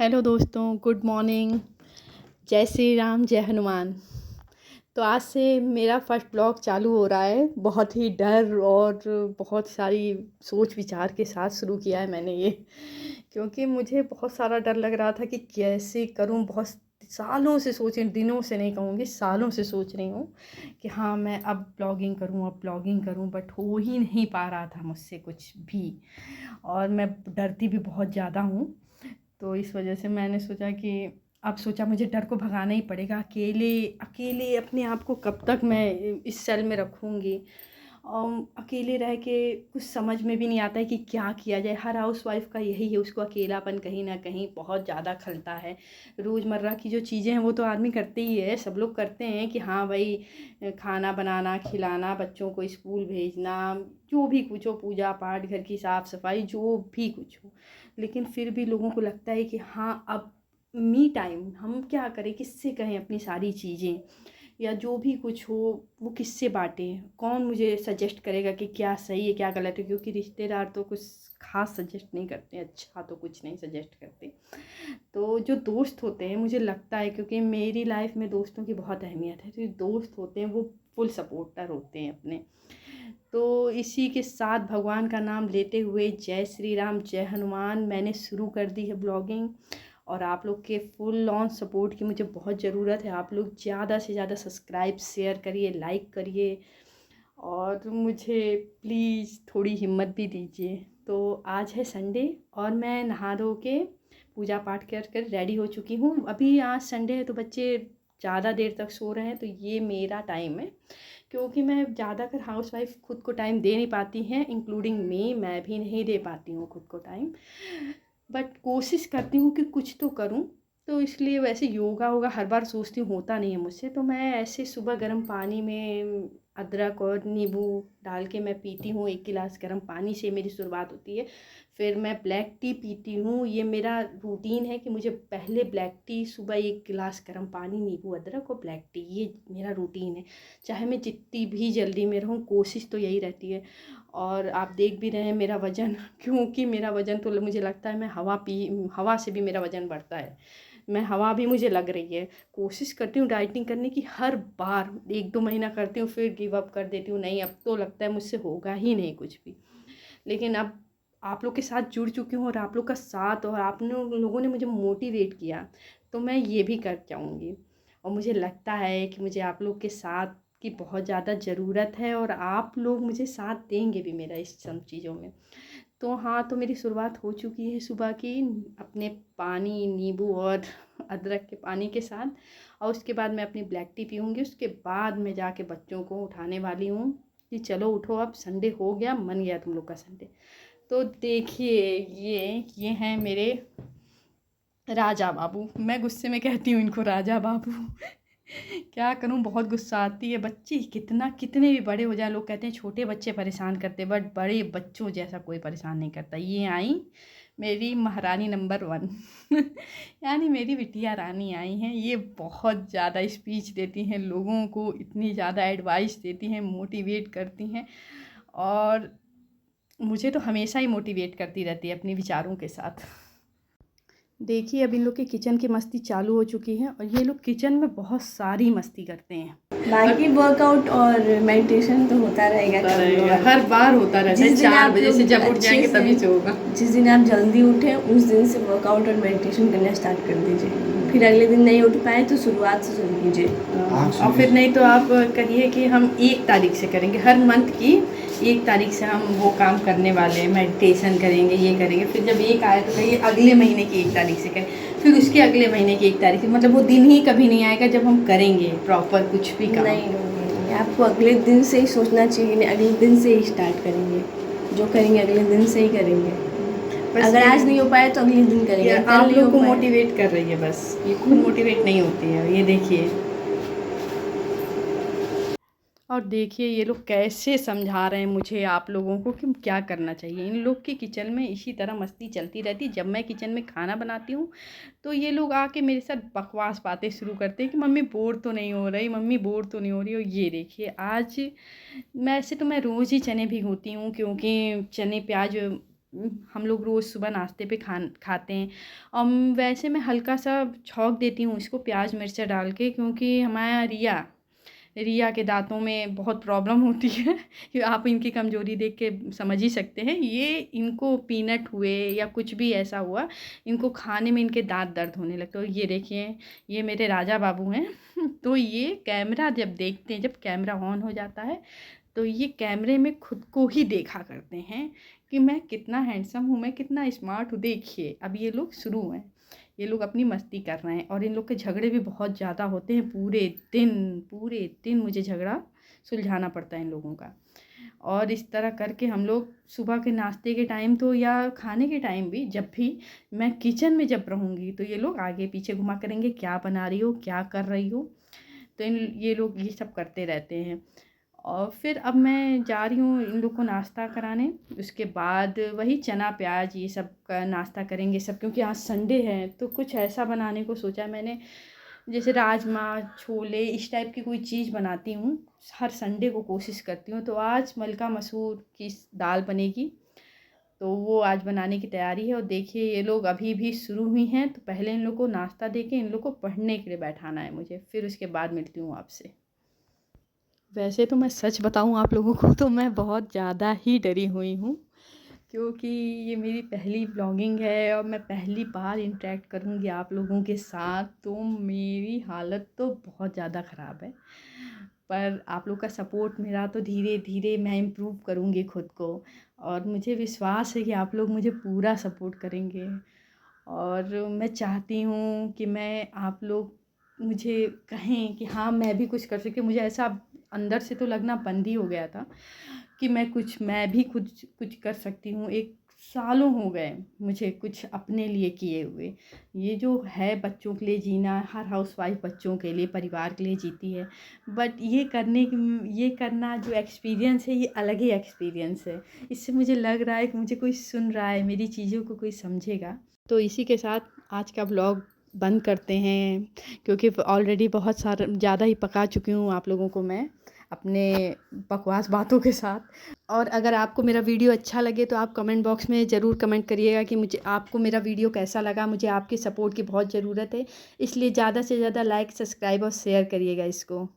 Hello दोस्तों, good morning. जय श्री राम, जय हनुमान। तो आज से मेरा फर्स्ट ब्लॉग चालू हो रहा है। बहुत ही डर और बहुत सारी सोच विचार के साथ शुरू किया है मैंने ये, क्योंकि मुझे बहुत सारा डर लग रहा था कि कैसे करूं। बहुत सालों से सोच रही, दिनों से नहीं कहूँगी, सालों से सोच रही हूँ कि हाँ मैं अब ब्लॉगिंग करूँ, बट हो ही नहीं पा रहा था मुझसे कुछ भी। और मैं डरती भी बहुत ज़्यादा हूँ। तो इस वजह से मैंने सोचा कि अब सोचा मुझे डर को भगाना ही पड़ेगा। अकेले अकेले अपने आप को कब तक मैं इस सेल में रखूँगी। अकेले रह के कुछ समझ में भी नहीं आता है कि क्या किया जाए। हर हाउसवाइफ़ का यही है, उसको अकेलापन कहीं ना कहीं बहुत ज़्यादा खलता है। रोज़मर्रा की जो चीज़ें हैं वो तो आदमी करते ही है, सब लोग करते हैं कि हाँ भाई खाना बनाना, खिलाना, बच्चों को स्कूल भेजना, जो भी कुछ हो, पूजा पाठ, घर की साफ़ सफाई, जो भी कुछ हो। लेकिन फिर भी लोगों को लगता है कि हाँ अब मी टाइम हम क्या करें, किससे कहें अपनी सारी चीज़ें, या जो भी कुछ हो वो किससे बांटें। कौन मुझे सजेस्ट करेगा कि क्या सही है क्या गलत है, क्योंकि रिश्तेदार तो कुछ खास सजेस्ट नहीं करते, अच्छा तो कुछ नहीं सजेस्ट करते। तो जो दोस्त होते हैं, मुझे लगता है क्योंकि मेरी लाइफ में दोस्तों की बहुत अहमियत है, तो जो दोस्त होते हैं वो फुल सपोर्टर होते हैं अपने। तो इसी के साथ भगवान का नाम लेते हुए जय श्री राम, जय हनुमान, मैंने शुरू कर दी है ब्लॉगिंग। और आप लोग के फुल ऑन सपोर्ट की मुझे बहुत ज़रूरत है। आप लोग ज़्यादा से ज़्यादा सब्सक्राइब, शेयर करिए, लाइक करिए, और मुझे प्लीज़ थोड़ी हिम्मत भी दीजिए। तो आज है संडे और मैं नहा धो के पूजा पाठ कर कर रेडी हो चुकी हूँ। अभी आज संडे है तो बच्चे ज़्यादा देर तक सो रहे हैं, तो ये मेरा टाइम है, क्योंकि मैं ज़्यादातर हाउसवाइफ खुद को टाइम दे नहीं पाती हैं, इंक्लूडिंग मैं भी नहीं दे पाती हूँ खुद को टाइम। बट कोशिश करती हूँ कि कुछ तो करूँ। तो इसलिए वैसे योगा होगा हर बार सोचती हूँ, होता नहीं है मुझसे। तो मैं ऐसे सुबह गर्म पानी में अदरक और नींबू डाल के मैं पीती हूँ। 1 गिलास गर्म पानी से मेरी शुरुआत होती है। फिर मैं ब्लैक टी पीती हूँ। ये मेरा रूटीन है कि मुझे पहले ब्लैक टी, सुबह 1 गिलास गर्म पानी, नींबू, अदरक और ब्लैक टी, ये मेरा रूटीन है। चाहे मैं जितनी भी जल्दी में रहूँ, कोशिश तो यही रहती है। और आप देख भी रहे हैं मेरा वज़न क्योंकि मेरा वज़न तो मुझे लगता है मैं हवा से भी मेरा वज़न बढ़ता है। मैं हवा भी मुझे लग रही है। कोशिश करती हूँ डाइटिंग करने की, हर बार 1-2 महीना करती हूँ फिर गिव अप कर देती हूँ। नहीं, अब तो लगता है मुझसे होगा ही नहीं कुछ भी। लेकिन अब आप लोग के साथ जुड़ चुकी हूँ और आप लोग का साथ और आप लोगों ने मुझे मोटिवेट किया, तो मैं ये भी कर जाऊँगी। और मुझे लगता है कि मुझे आप लोग के साथ की बहुत ज़्यादा ज़रूरत है, और आप लोग मुझे साथ देंगे भी मेरा इस सब चीज़ों में। तो हाँ, तो मेरी शुरुआत हो चुकी है सुबह की अपने पानी, नींबू और अदरक के पानी के साथ। और उसके बाद मैं अपनी ब्लैक टी पीऊँगी। उसके बाद मैं जाके बच्चों को उठाने वाली हूँ कि चलो उठो, अब संडे हो गया, मन गया तुम लोग का संडे। तो देखिए ये हैं मेरे राजा बाबू। मैं गुस्से में कहती हूँ इनको राजा बाबू क्या करूँ, बहुत गुस्सा आती है। बच्चे कितने भी बड़े हो जाए, लोग कहते हैं छोटे बच्चे परेशान करते, बट बड़े बच्चों जैसा कोई परेशान नहीं करता। ये आई मेरी महारानी नंबर 1 यानी मेरी बिटिया रानी आई हैं। ये बहुत ज़्यादा स्पीच देती हैं लोगों को, इतनी ज़्यादा एडवाइस देती हैं, मोटिवेट करती हैं, और मुझे तो हमेशा ही मोटिवेट करती रहती है अपने विचारों के साथ। देखिए अब इन लोग की किचन की मस्ती चालू हो चुकी है, और ये लोग किचन में बहुत सारी मस्ती करते हैं। बाकी वर्कआउट और मेडिटेशन तो होता रहेगा, हर बार होता रहता है। 4 बजे से जब उठ जाएंगे तभी से होगा। जिस दिन आप जल्दी उठें उस दिन से वर्कआउट और मेडिटेशन करना स्टार्ट कर दीजिए। फिर अगले दिन नहीं उठ पाए तो शुरुआत से शुरू कीजिए। और फिर नहीं तो आप कहिए कि हम 1 तारीख से करेंगे, हर मंथ की 1 तारीख से हम वो काम करने वाले हैं, मेडिटेशन करेंगे, ये करेंगे। फिर जब 1 आए तो कहिए अगले महीने की 1 तारीख से करें, फिर उसके अगले महीने की 1 तारीख से। मतलब वो दिन ही कभी नहीं आएगा जब हम करेंगे प्रॉपर कुछ भी काम। नहीं, आपको अगले दिन से ही सोचना चाहिए, अगले दिन से ही स्टार्ट करेंगे। जो करेंगे अगले दिन से ही करेंगे। अगर आज नहीं हो पाए तो अगले दिन करेंगे। आप लोग को मोटिवेट कर रही है बस, ये खुद मोटिवेट नहीं होती है। ये देखिए, और देखिए ये लोग कैसे समझा रहे हैं मुझे, आप लोगों को, कि क्या करना चाहिए। इन लोग की किचन में इसी तरह मस्ती चलती रहती। जब मैं किचन में खाना बनाती हूँ तो ये लोग आके मेरे साथ बकवास बातें शुरू करते हैं कि मम्मी बोर तो नहीं हो रही, मम्मी बोर तो नहीं हो रही। और ये देखिए आज मैं, ऐसे तो मैं रोज़ ही चने भिगोती हूँ, क्योंकि चने प्याज हम लोग रोज़ सुबह नाश्ते पे खाते हैं। वैसे मैं हल्का सा छौंक देती हूँ इसको प्याज मिर्चा डाल के, क्योंकि हमारा रिया के दांतों में बहुत प्रॉब्लम होती है कि आप इनकी कमज़ोरी देख के समझ ही सकते हैं। ये इनको पीनट हुए या कुछ भी ऐसा हुआ, इनको खाने में इनके दांत दर्द होने लगते हैं। और ये देखिए, ये मेरे राजा बाबू हैं तो ये कैमरा जब देखते हैं, जब कैमरा ऑन हो जाता है तो ये कैमरे में खुद को ही देखा करते हैं कि मैं कितना हैंडसम हूँ, मैं कितना स्मार्ट हूँ। देखिए अब ये लोग शुरू हैं, ये लोग अपनी मस्ती कर रहे हैं और इन लोग के झगड़े भी बहुत ज़्यादा होते हैं। पूरे दिन मुझे झगड़ा सुलझाना पड़ता है इन लोगों का। और इस तरह करके हम लोग सुबह के नाश्ते के टाइम तो या खाने के टाइम भी, जब भी मैं किचन में जब रहूँगी तो ये लोग आगे पीछे घुमा करेंगे, क्या बना रही हो, क्या कर रही हो। तो ये लोग ये सब करते रहते हैं। और फिर अब मैं जा रही हूँ इन लोग को नाश्ता कराने। उसके बाद वही चना प्याज ये सब का नाश्ता करेंगे सब, क्योंकि आज संडे है तो कुछ ऐसा बनाने को सोचा है मैंने, जैसे राजमा छोले इस टाइप की कोई चीज़ बनाती हूँ हर संडे को, कोशिश करती हूँ। तो आज मलका मसूर की दाल बनेगी, तो वो आज बनाने की तैयारी है। और देखिए ये लोग अभी भी शुरू हुई हैं, तो पहले इन लोग को नाश्ता दे के इन लोग को पढ़ने के लिए बैठाना है मुझे, फिर उसके बाद मिलती हूँ आपसे। वैसे तो मैं सच बताऊँ आप लोगों को तो मैं बहुत ज़्यादा ही डरी हुई हूँ, क्योंकि ये मेरी पहली ब्लॉगिंग है और मैं पहली बार इंटरेक्ट करूँगी आप लोगों के साथ, तो मेरी हालत तो बहुत ज़्यादा ख़राब है। पर आप लोग का सपोर्ट मेरा, तो धीरे धीरे मैं इम्प्रूव करूँगी खुद को, और मुझे विश्वास है कि आप लोग मुझे पूरा सपोर्ट करेंगे। और मैं चाहती हूँ कि आप लोग मुझे कहें कि हाँ मैं भी कुछ कर सके। मुझे ऐसा अंदर से तो लगना बंद ही हो गया था कि मैं भी कुछ कर सकती हूँ। एक सालों हो गए मुझे कुछ अपने लिए किए हुए। ये जो है बच्चों के लिए जीना, हर हाउसवाइफ बच्चों के लिए परिवार के लिए जीती है, बट ये करना जो एक्सपीरियंस है ये अलग ही एक्सपीरियंस है। इससे मुझे लग रहा है कि मुझे कोई सुन रहा है, मेरी चीज़ों को कोई समझेगा। तो इसी के साथ आज का ब्लॉग बंद करते हैं, क्योंकि ऑलरेडी बहुत सारा ज़्यादा ही पका चुकी हूँ आप लोगों को मैं अपने बकवास बातों के साथ। और अगर आपको मेरा वीडियो अच्छा लगे तो आप कमेंट बॉक्स में ज़रूर कमेंट करिएगा कि मुझे आपको मेरा वीडियो कैसा लगा। मुझे आपकी सपोर्ट की बहुत ज़रूरत है, इसलिए ज़्यादा से ज़्यादा लाइक सब्सक्राइब और शेयर करिएगा इसको।